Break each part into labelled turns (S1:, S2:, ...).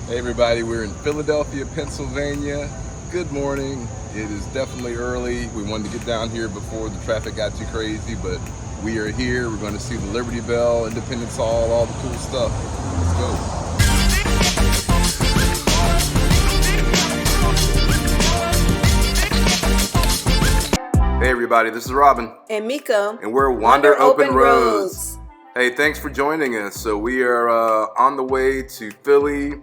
S1: Hey everybody, we're in Philadelphia, Pennsylvania. Good morning. It is definitely early. We wanted to get down here before the traffic got too crazy, but we are here. We're going to see the Liberty Bell, Independence Hall, all the cool stuff. Let's go. Hey everybody, this is Robin.
S2: And Miko.
S1: And we're Wander Open Roads. Hey, thanks for joining us. So we are on the way to Philly.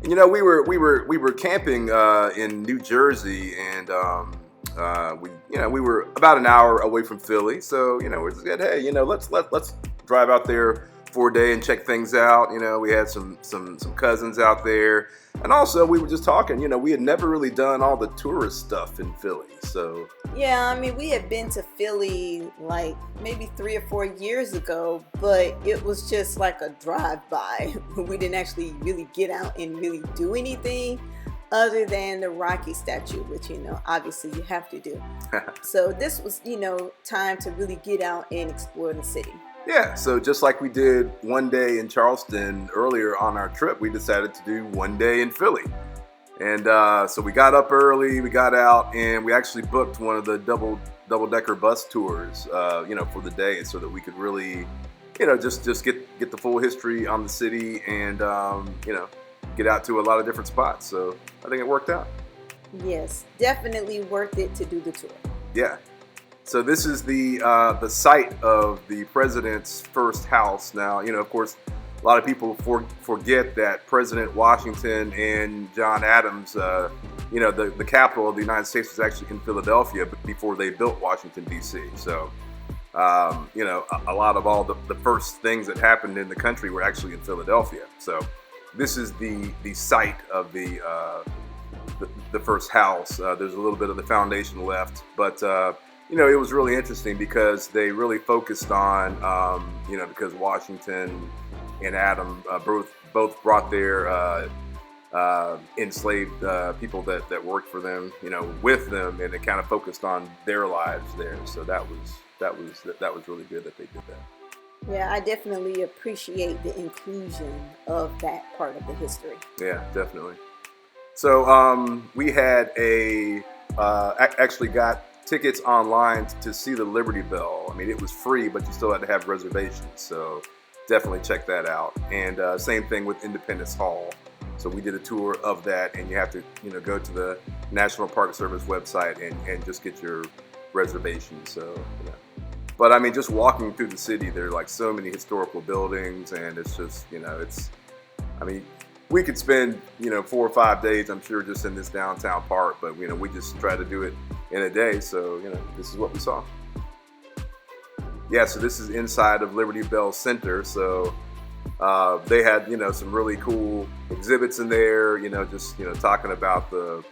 S1: And, you know, we were camping in New Jersey, and we were about an hour away from Philly. So we said, hey, let's drive out there for a day and check things out. We had some cousins out there, and also we were just talking. We had never really done all the tourist stuff in Philly. So
S2: yeah, I mean, we had been to Philly like maybe 3 or 4 years ago, but it was just like a drive-by. We didn't actually really get out and really do anything other than the Rocky statue, which, obviously you have to do. So this was, time to really get out and explore the city.
S1: Yeah, so just like we did one day in Charleston earlier on our trip, we decided to do one day in Philly. And so we got up early, we got out, and we actually booked one of the double-decker bus tours, for the day, so that we could really, just get the full history on the city and, get out to a lot of different spots. So I think it worked out.
S2: Yes, definitely worth it to do the tour.
S1: Yeah. So this is the site of the president's first house. Now, of course, a lot of people forget that President Washington and John Adams, the capital of the United States was actually in Philadelphia before they built Washington, D.C. So, a lot of all the first things that happened in the country were actually in Philadelphia. So this is the site of the first house. There's a little bit of the foundation left, but it was really interesting because they really focused on, because Washington and Adam both brought their enslaved people that worked for them, with them, and it kind of focused on their lives there. So that was really good that they did that.
S2: Yeah, I definitely appreciate the inclusion of that part of the history.
S1: Yeah, definitely. So we had actually got tickets online to see the Liberty Bell. I mean, it was free, but you still had to have reservations. So definitely check that out. And same thing with Independence Hall. So we did a tour of that, and you have to, go to the National Park Service website and just get your reservations. So, But I mean, just walking through the city, there are like so many historical buildings, and it's just, we could spend, 4 or 5 days, I'm sure, just in this downtown park, but, we just try to do it in a day. So, this is what we saw. Yeah, so this is inside of Liberty Bell Center. So they had, some really cool exhibits in there, just, talking about the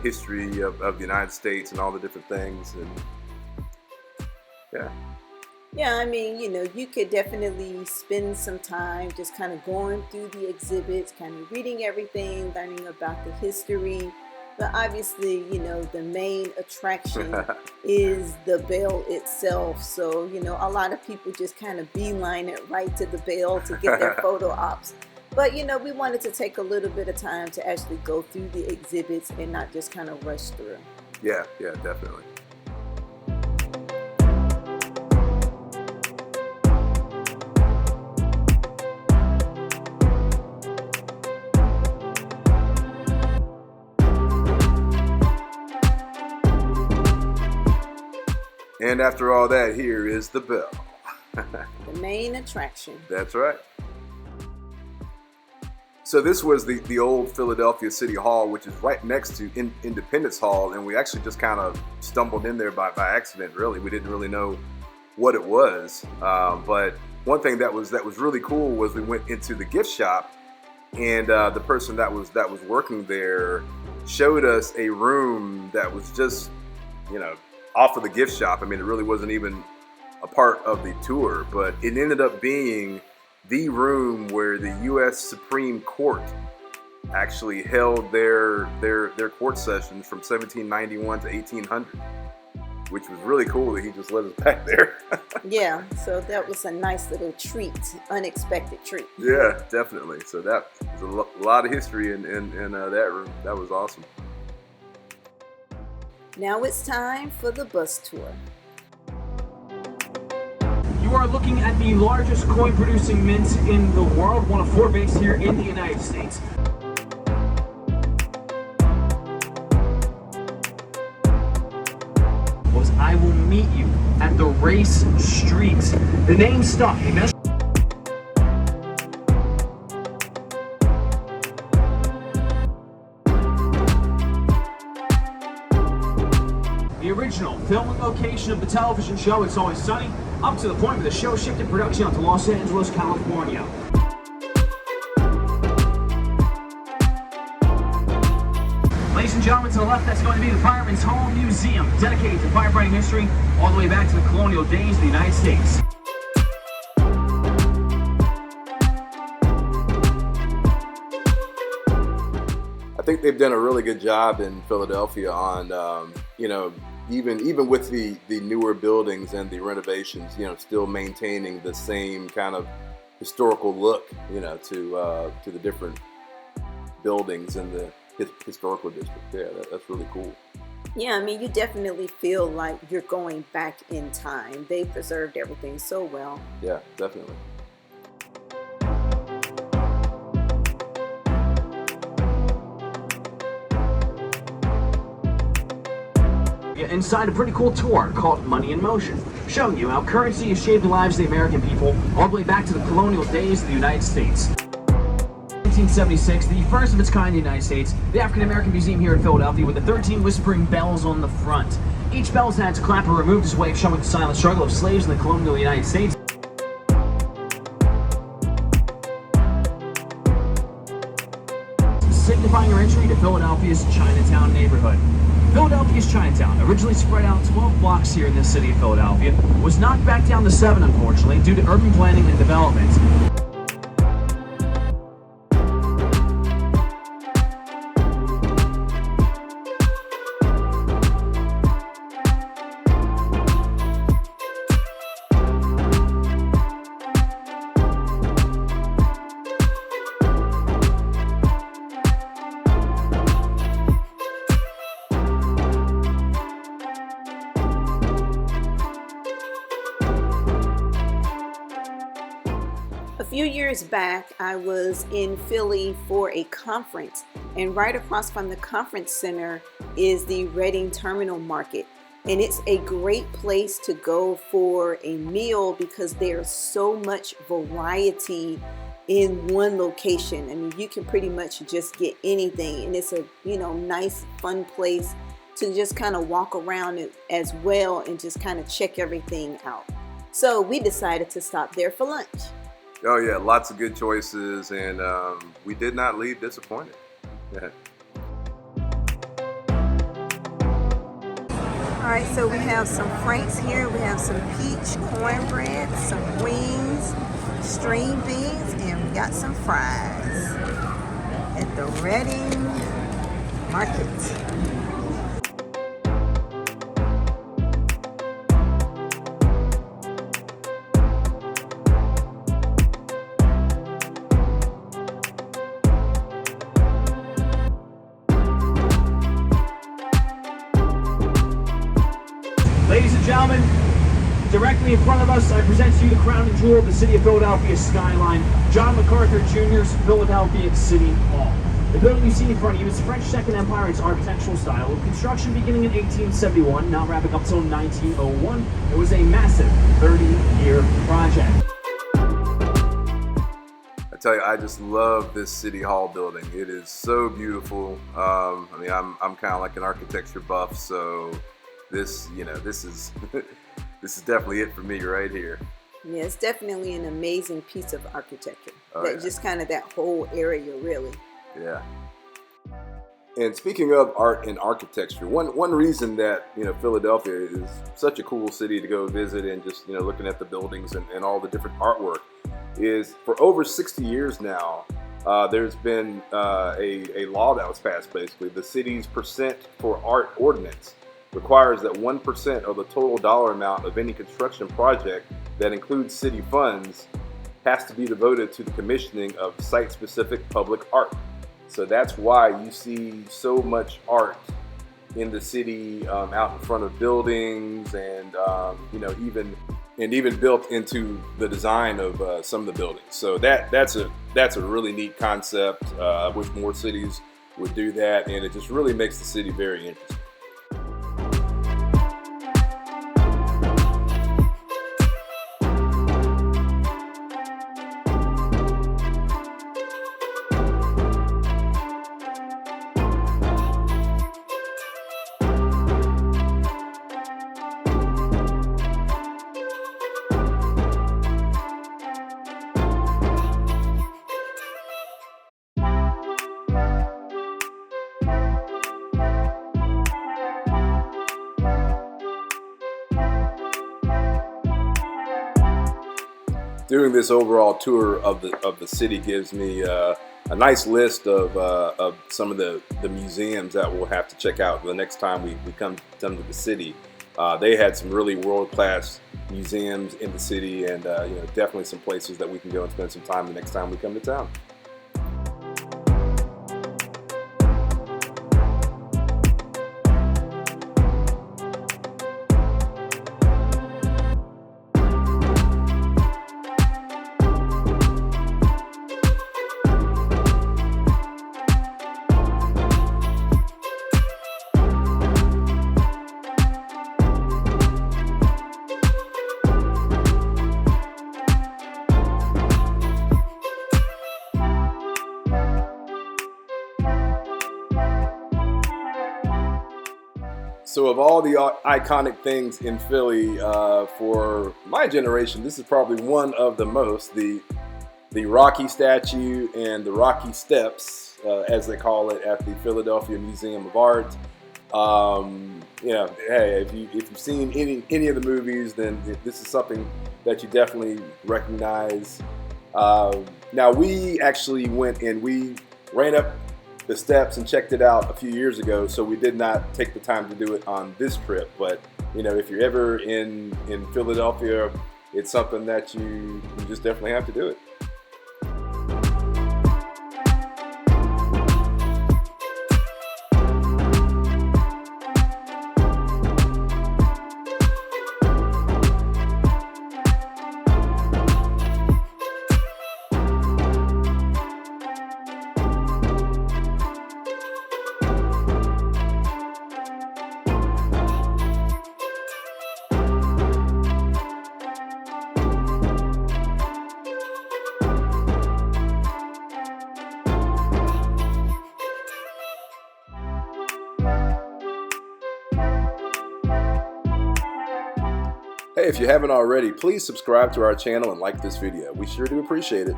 S1: history of the United States and all the different things. And yeah.
S2: Yeah, I mean, you could definitely spend some time just kind of going through the exhibits, kind of reading everything, learning about the history. But obviously, the main attraction is the bell itself. So, a lot of people just kind of beeline it right to the bell to get their photo ops. But, we wanted to take a little bit of time to actually go through the exhibits and not just kind of rush through.
S1: Yeah, definitely. And after all that, here is the bell.
S2: The main attraction.
S1: That's right. So this was the old Philadelphia City Hall, which is right next to Independence Hall, and we actually just kind of stumbled in there by accident. Really, we didn't really know what it was. But one thing that was really cool was we went into the gift shop, and the person that was working there showed us a room that was just, off of the gift shop. I mean, it really wasn't even a part of the tour, but it ended up being the room where the U.S. Supreme Court actually held their court sessions from 1791 to 1800, which was really cool that he just let us back there.
S2: Yeah, so that was a nice little treat, unexpected treat.
S1: Yeah, definitely. So that there's a lot of history in that room. That was awesome.
S2: Now it's time for the bus tour.
S3: You are looking at the largest coin-producing mint in the world, one of 4 based here in the United States. I will meet you at the race street. The name stuck. The original filming location of the television show It's Always Sunny, up to the point where the show shifted production out to Los Angeles, California. Ladies and gentlemen, to the left, that's going to be the Fireman's Home Museum, dedicated to firefighting history all the way back to the colonial days of the United States.
S1: I think they've done a really good job in Philadelphia on, even with the newer buildings and the renovations, still maintaining the same kind of historical look, to the different buildings in the historical district. Yeah, that's really cool.
S2: Yeah, I mean, you definitely feel like you're going back in time. They preserved everything so well.
S1: Yeah, definitely.
S3: Inside a pretty cool tour called Money in Motion, showing you how currency has shaped the lives of the American people all the way back to the colonial days of the United States. 1976, the first of its kind in the United States, the African American Museum here in Philadelphia with the 13 whispering bells on the front. Each bell's had its clapper removed as a way of showing the silent struggle of slaves in the colonial United States. Signifying your entry to Philadelphia's Chinatown neighborhood. Philadelphia's Chinatown, originally spread out 12 blocks here in the city of Philadelphia, was knocked back down to 7, unfortunately, due to urban planning and development.
S2: A few years back, I was in Philly for a conference, and right across from the conference center is the Reading Terminal Market. And it's a great place to go for a meal because there's so much variety in one location. I mean, you can pretty much just get anything, and it's a nice, fun place to just kind of walk around it as well and just kind of check everything out. So we decided to stop there for lunch.
S1: Oh yeah, lots of good choices, and we did not leave disappointed. Yeah.
S2: All right, so we have some franks here. We have some peach cornbread, some wings, string beans, and we got some fries at the Reading Market.
S3: Ladies and gentlemen, directly in front of us, I present to you the crown and jewel of the city of Philadelphia skyline, John MacArthur Jr.'s Philadelphia City Hall. The building you see in front of you is the French Second Empire in its architectural style, with construction beginning in 1871, now wrapping up until 1901. It was a massive 30-year project.
S1: I tell you, I just love this City Hall building. It is so beautiful. I'm kind of like an architecture buff, so this is this is definitely it for me right here.
S2: Yeah, it's definitely an amazing piece of architecture. Just kind of that whole area, really.
S1: Yeah. And speaking of art and architecture, one reason that Philadelphia is such a cool city to go visit, and just looking at the buildings and all the different artwork, is for over 60 years now, there's been a law that was passed. Basically, the city's percent for art ordinance requires that 1% of the total dollar amount of any construction project that includes city funds has to be devoted to the commissioning of site-specific public art. So that's why you see so much art in the city, out in front of buildings, and even built into the design of some of the buildings. So that's a really neat concept. I wish more cities would do that, and it just really makes the city very interesting. Doing this overall tour of the city gives me a nice list of some of the museums that we'll have to check out the next time we come to the city. They had some really world-class museums in the city, and definitely some places that we can go and spend some time the next time we come to town. So of all the iconic things in Philly, for my generation, this is probably one of the most. The Rocky statue and the Rocky Steps, as they call it, at the Philadelphia Museum of Art. Hey, if you've seen any of the movies, then this is something that you definitely recognize. Now, we actually went and we ran up the steps and checked it out a few years ago, so we did not take the time to do it on this trip. But if you're ever in Philadelphia, it's something that you just definitely have to do it. Hey, if you haven't already, please subscribe to our channel and like this video. We sure do appreciate it.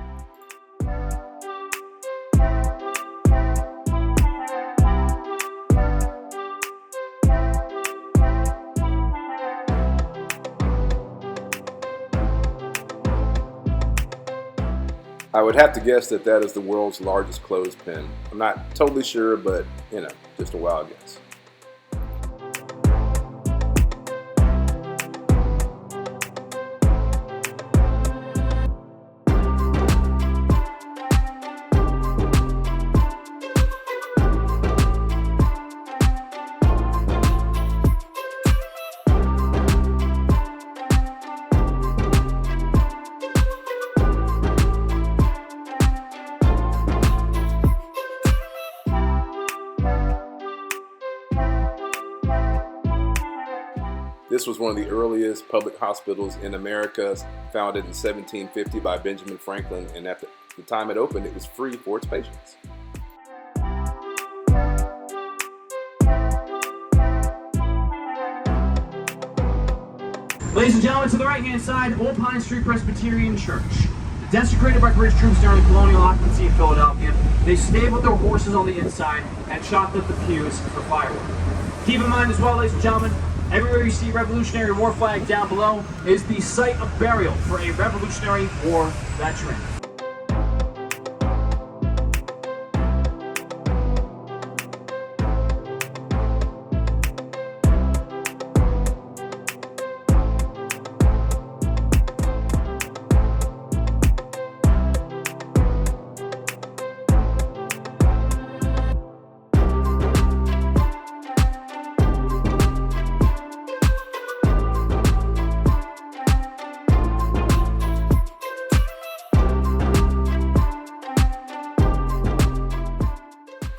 S1: I would have to guess that is the world's largest clothespin. I'm not totally sure, but just a wild guess. This was one of the earliest public hospitals in America, founded in 1750 by Benjamin Franklin, and at the time it opened, it was free for its patients.
S3: Ladies and gentlemen, to the right-hand side, Old Pine Street Presbyterian Church. Desecrated by British troops during the colonial occupancy of Philadelphia, they stabled their horses on the inside and chopped up the pews for firewood. Keep in mind as well, ladies and gentlemen, everywhere you see Revolutionary War flag down below is the site of burial for a Revolutionary War veteran.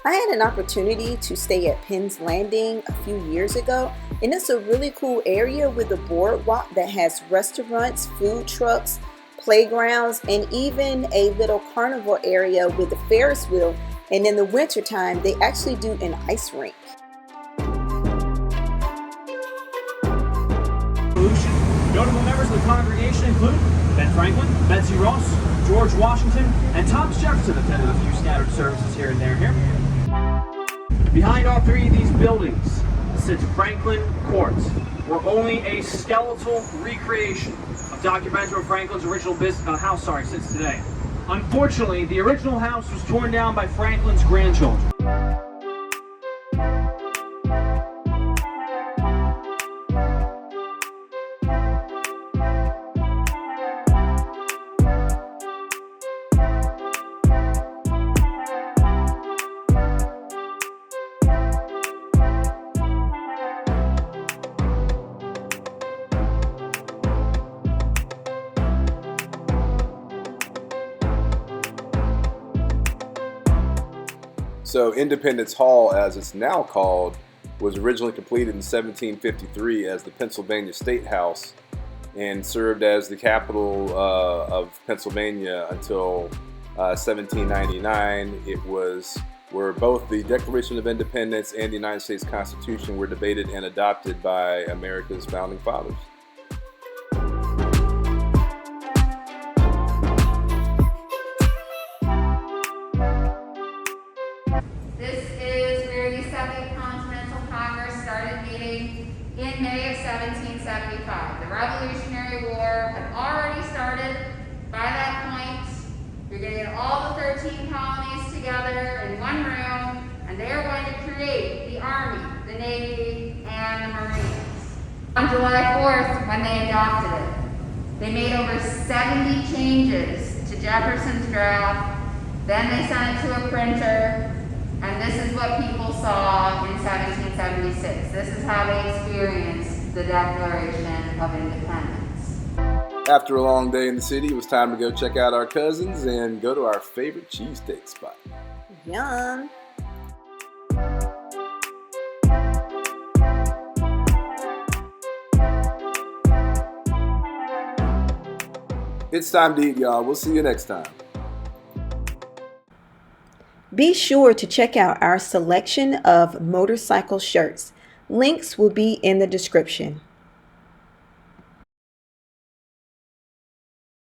S2: I had an opportunity to stay at Penn's Landing a few years ago, and it's a really cool area with a boardwalk that has restaurants, food trucks, playgrounds, and even a little carnival area with a Ferris wheel. And in the wintertime, they actually do an ice rink.
S3: Notable members of the congregation include Ben Franklin, Betsy Ross, George Washington, and Thomas Jefferson attended a few scattered services here and there. Behind all three of these buildings sits Franklin Court, where only a skeletal recreation of Dr. Benjamin Franklin's original house sits today. Unfortunately, the original house was torn down by Franklin's grandchildren.
S1: So Independence Hall, as it's now called, was originally completed in 1753 as the Pennsylvania State House and served as the capital of Pennsylvania until 1799. It was where both the Declaration of Independence and the United States Constitution were debated and adopted by America's founding fathers.
S4: In May of 1775. The Revolutionary War had already started by that point. You're going to get all the 13 colonies together in one room, and they are going to create the Army, the Navy, and the Marines. On July 4th, when they adopted it, they made over 70 changes to Jefferson's draft. Then they sent it to a printer. And this is what people saw in 1776. This is how they experienced the Declaration of Independence.
S1: After a long day in the city, it was time to go check out our cousins and go to our favorite cheesesteak spot.
S2: Yum!
S1: It's time to eat, y'all. We'll see you next time.
S2: Be sure to check out our selection of motorcycle shirts. Links will be in the description.